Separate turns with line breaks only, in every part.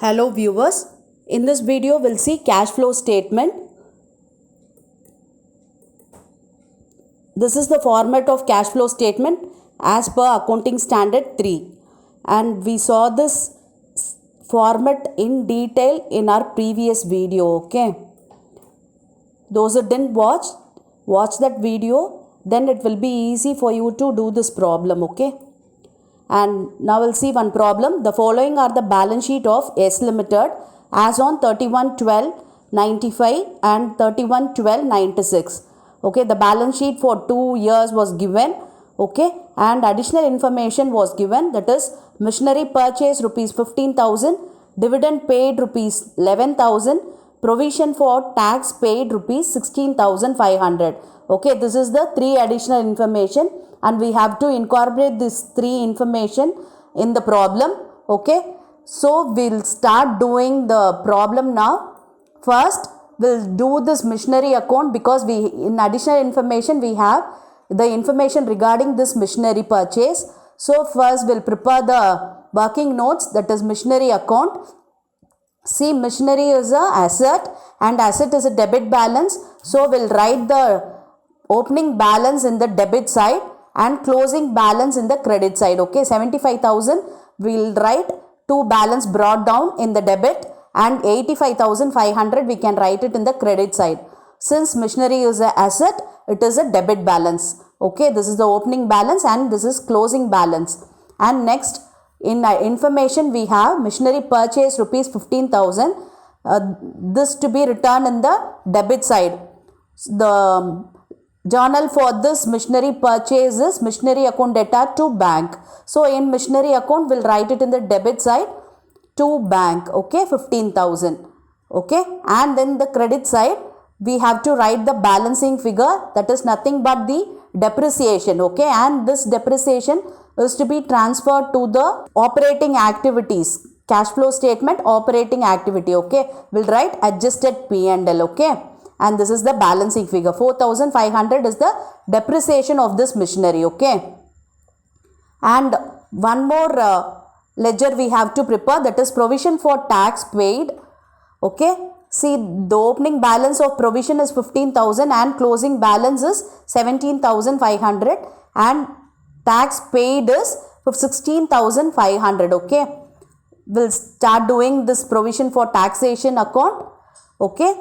Hello viewers, in this video we'll see cash flow statement. This is the format of cash flow statement as per accounting standard 3, and we saw this format in detail in our previous video. Okay, those who didn't watch that video, then it will be easy for you to do this problem. Okay, and now we'll see one problem. The following are the balance sheet of S Limited as on 31/12/95 and 31/12/96. Okay, the balance sheet for 2 years was given. Okay, and additional information was given, that is machinery purchase rupees 15,000, dividend paid rupees 11,000, provision for tax paid rupees 16,500. Okay, this is the 3 additional information, and we have to incorporate this 3 information in the problem. Okay, so we'll start doing the problem now. First we'll do this machinery account, because we in additional information we have the information regarding this machinery purchase. So first we'll prepare the working notes, that is machinery account. See, machinery is a asset and asset is a debit balance. So we'll write the opening balance in the debit side and closing balance in the credit side. Okay, 75,000 we'll write to balance brought down in the debit, and 85,500 we can write it in the credit side. Since machinery is an asset, it is a debit balance. Okay, this is the opening balance and this is closing balance. And next in information we have machinery purchase rupees 15,000, this to be returned in the debit side. The journal for this machinery purchase is machinery account debtor to bank. So in machinery account we'll write it in the debit side to bank. Okay, 15,000. Okay, and then the credit side we have to write the balancing figure, that is nothing but the depreciation. Okay, and this depreciation is to be transferred to the operating activities. Cash flow statement operating activity. Okay, we'll write adjusted P&L. Okay, and this is the balancing figure. 4,500 is the depreciation of this machinery. Okay, and one more ledger we have to prepare, that is provision for tax paid. Okay, see, the opening balance of provision is 15,000 and closing balance is 17,500, and tax paid is 16,500. Okay, we'll start doing this provision for taxation account. Okay,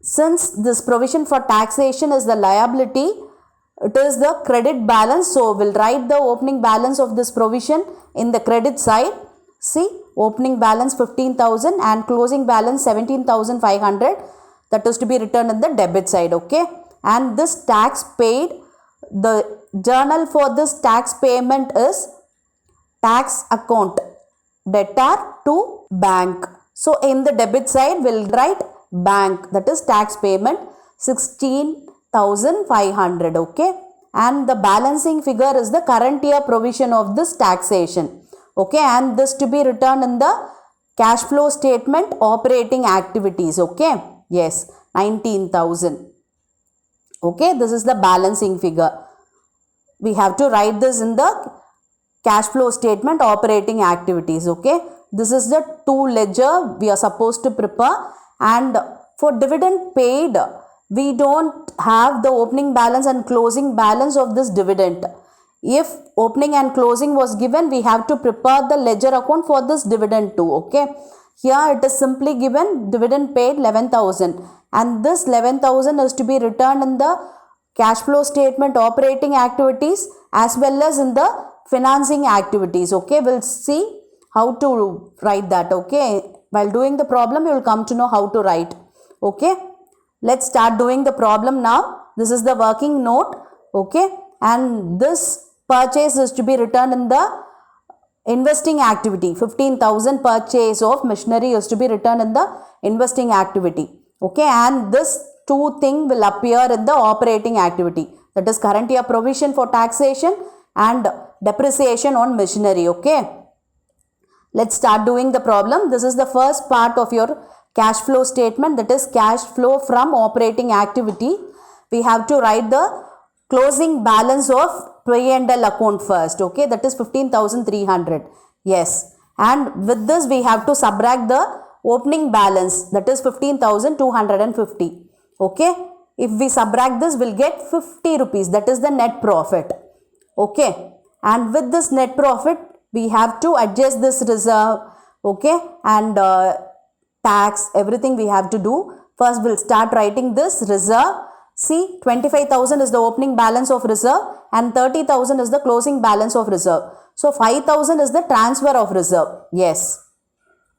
since this provision for taxation is the liability, it is the credit balance, so we'll write the opening balance of this provision in the credit side. See, opening balance 15,000 and closing balance 17,500, that is to be returned in the debit side. Okay, and this tax paid, the journal for this tax payment is tax account debtor to bank. So in the debit side we'll write bank, that is tax payment 16,500. Okay, and the balancing figure is the current year provision of this taxation. Okay, and this to be returned in the cash flow statement operating activities. Okay, yes, 19,000. Okay, this is the balancing figure. We have to write this in the cash flow statement operating activities. Okay, this is the 2 ledger we are supposed to prepare. And for dividend paid, we don't have the opening balance and closing balance of this dividend. If opening and closing was given, we have to prepare the ledger account for this dividend too. Okay, here it is simply given dividend paid 11,000, and this 11,000 is to be returned in the cash flow statement operating activities as well as in the financing activities. Okay, we'll see how to write that. Okay, while doing the problem you will come to know how to write. Okay, let's start doing the problem now. This is the working note. Okay, and this purchase is to be returned in the investing activity. 15,000 purchase of machinery is to be returned in the investing activity. Okay, and this 2 thing will appear in the operating activity, that is current year provision for taxation and depreciation on machinery. Okay, let's start doing the problem. This is the first part of your cash flow statement, that is cash flow from operating activity. We have to write the closing balance of P&L account first. Okay, that is 15,300. Yes, and with this we have to subtract the opening balance, that is 15,250. Okay, if we subtract this, we'll get 50 rupees, that is the net profit. Okay, and with this net profit we have to adjust this reserve, okay, and tax, everything we have to do. First we'll start writing this reserve. See, 25,000 is the opening balance of reserve and 30,000 is the closing balance of reserve. So 5,000 is the transfer of reserve. Yes.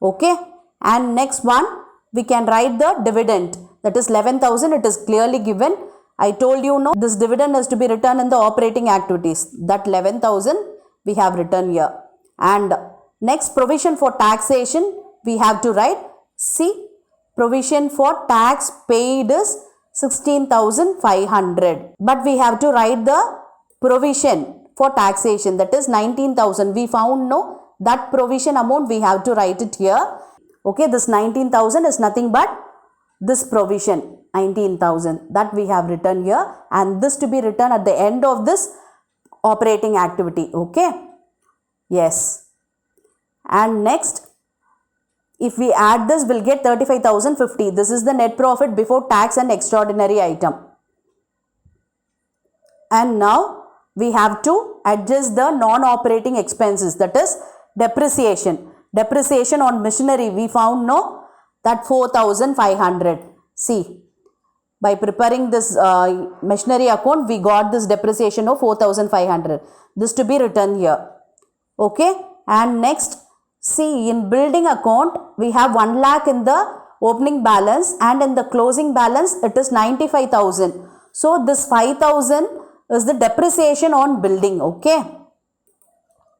Okay. And next one, we can write the dividend. That is 11,000. It is clearly given. I told you, no, this dividend is to be written in the operating activities. That 11,000 we have written here. And next, provision for taxation we have to write. See, provision for tax paid is 16,500. But we have to write the provision for taxation, that is 19,000. We found, no, that provision amount we have to write it here. Okay, this 19,000 is nothing but this provision 19,000 that we have written here, and this to be written at the end of this operating activity. Okay, yes. And next, if we add this, we'll get 35,050. This is the net profit before tax and extraordinary item. And now we have to adjust the non-operating expenses, that is depreciation. Depreciation on machinery we found, no, that 4,500. See, by preparing this machinery account, we got this depreciation of 4,500. This to be written here. Okay, and next, see, in building account, we have 1 lakh in the opening balance and in the closing balance, it is 95,000. So, this 5,000 is the depreciation on building. Okay.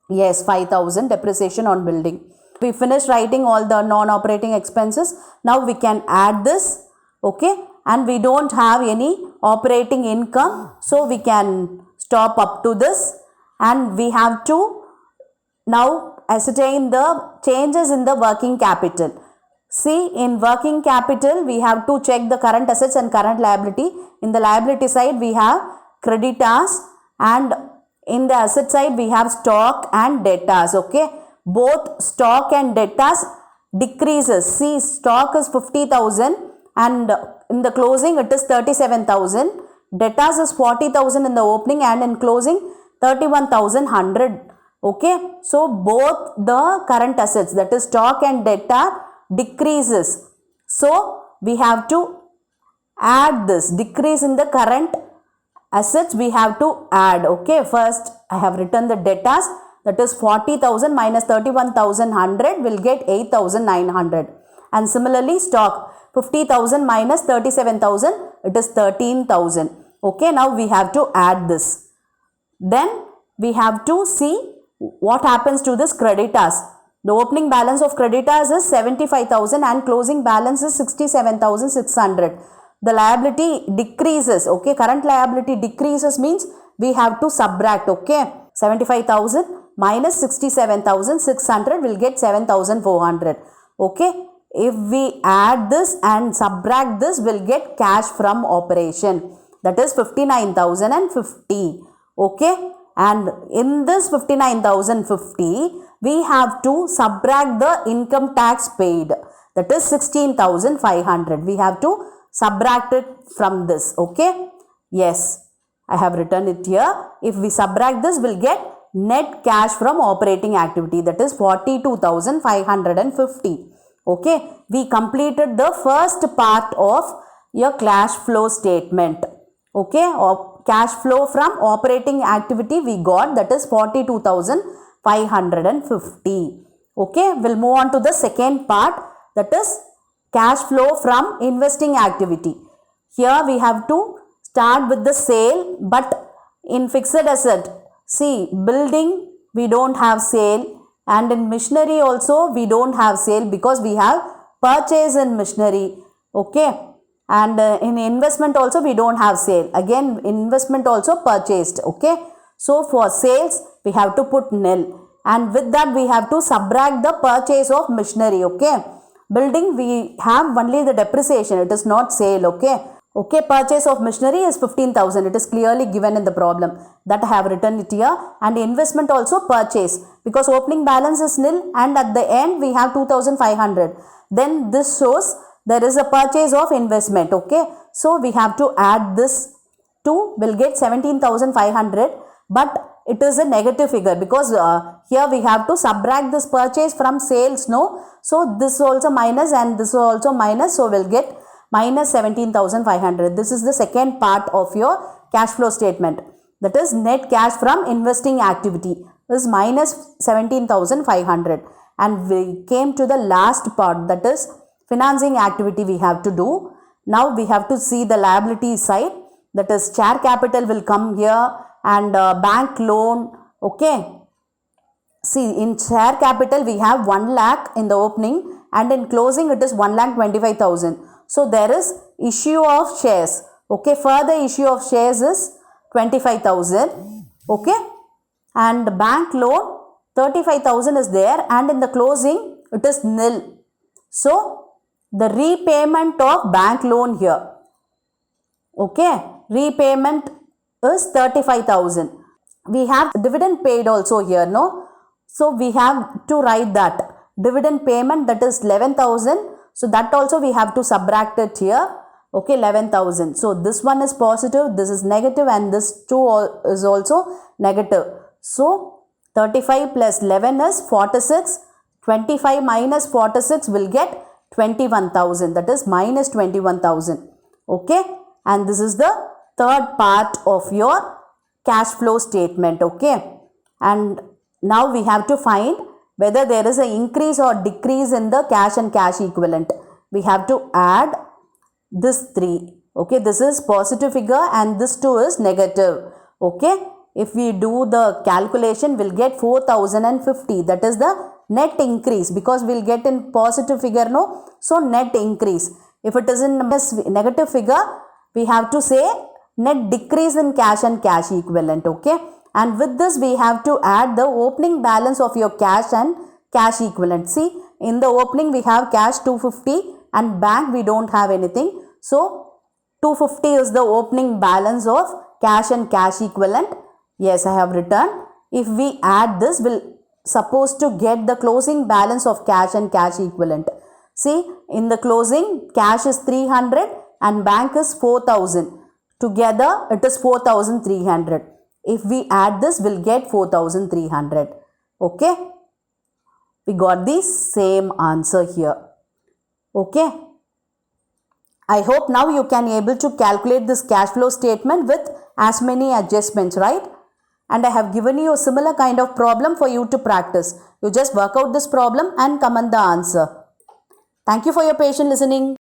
Yes, 5,000 depreciation on building. We finished writing all the non-operating expenses. Now, we can add this. Okay. And we don't have any operating income. So, we can stop up to this. And we have to now ascertain the changes in the working capital. See, in working capital, we have to check the current assets and current liability. In the liability side, we have creditors, and in the asset side, we have stock and debtors. Okay, both stock and debtors decreases. See, stock is 50,000 and in the closing it is 37,000. Debtors is 40,000 in the opening and in closing 31,100. Okay, so both the current assets, that is stock and debtor, decreases. So we have to add this decrease in the current assets. We have to add. Okay, first I have written the debtors, that is 40,000 minus 31,100 will get 8,900. And similarly stock, 50,000 minus 37,000, it is 13,000. Okay, now we have to add this. Then we have to see what happens to this creditors. The opening balance of creditors is 75,000 and closing balance is 67,600. The liability decreases. Okay, current liability decreases means we have to subtract. Okay, 75,000 minus 67,600 will get 7,400. Okay, if we add this and subtract this, we'll get cash from operation, that is 59,050. Okay, and in this 59,050, we have to subtract the income tax paid, that is 16,500. We have to subtract it from this. Okay, yes, I have written it here. If we subtract this, we'll get net cash from operating activity, that is 42,550. Okay, we completed the first part of your cash flow statement. Okay, cash flow from operating activity we got, that is 42,550. Okay, we'll move on to the second part, that is cash flow from investing activity. Here we have to start with the sale, but in fixed asset, see, building we don't have sale, and in machinery also we don't have sale because we have purchase in machinery. Okay, and in investment also we don't have sale. Again, investment also purchased. Okay, so for sales we have to put nil, and with that we have to subtract the purchase of machinery. Okay, building we have only the depreciation, it is not sale. Okay, Okay, purchase of machinery is 15,000. It is clearly given in the problem that I have written it here. And investment also purchase, because opening balance is nil and at the end we have 2,500. Then this shows there is a purchase of investment. Okay, so we have to add this 2, will get 17,500, but it is a negative figure because here we have to subtract this purchase from sales, no? So this is also minus and this is also minus, so we'll get minus 17,500. This is the second part of your cash flow statement. That is net cash from investing activity is minus 17,500. And we came to the last part, that is financing activity we have to do. Now we have to see the liability side, that is share capital will come here and bank loan. Okay. See, in share capital we have 1 lakh in the opening and in closing it is 1,25,000. So there is issue of shares. Okay, further issue of shares is 25,000. Okay, and bank loan 35,000 is there and in the closing it is nil. So the repayment of bank loan here. Okay, repayment is 35,000. We have dividend paid also here, no? So we have to write that dividend payment, that is 11,000. So that also we have to subtract it here. Okay, 11,000. So this one is positive, this is negative and this 2 is also negative. So 35 plus 11 is 46. 25 minus 46 will get 21,000. That is minus 21,000. Okay, and this is the third part of your cash flow statement. Okay, and now we have to find whether there is an increase or decrease in the cash and cash equivalent. We have to add this 3. Okay, this is positive figure and this 2 is negative. Okay, if we do the calculation, we'll get 4,050. That is the net increase, because we'll get in positive figure, no? So net increase. If it is in negative figure, we have to say net decrease in cash and cash equivalent. Okay, and with this we have to add the opening balance of your cash and cash equivalent. See, in the opening we have cash 250 and bank we don't have anything. So 250 is the opening balance of cash and cash equivalent. Yes, I have written. If we add this, we'll supposed to get the closing balance of cash and cash equivalent. See, in the closing cash is 300 and bank is 4,000. Together it is 4,300. If we add this, we'll get 4,300. Okay, we got the same answer here. Okay, I hope now you can able to calculate this cash flow statement with as many adjustments, right? And I have given you a similar kind of problem for you to practice. You just work out this problem and comment the answer. Thank you for your patient listening.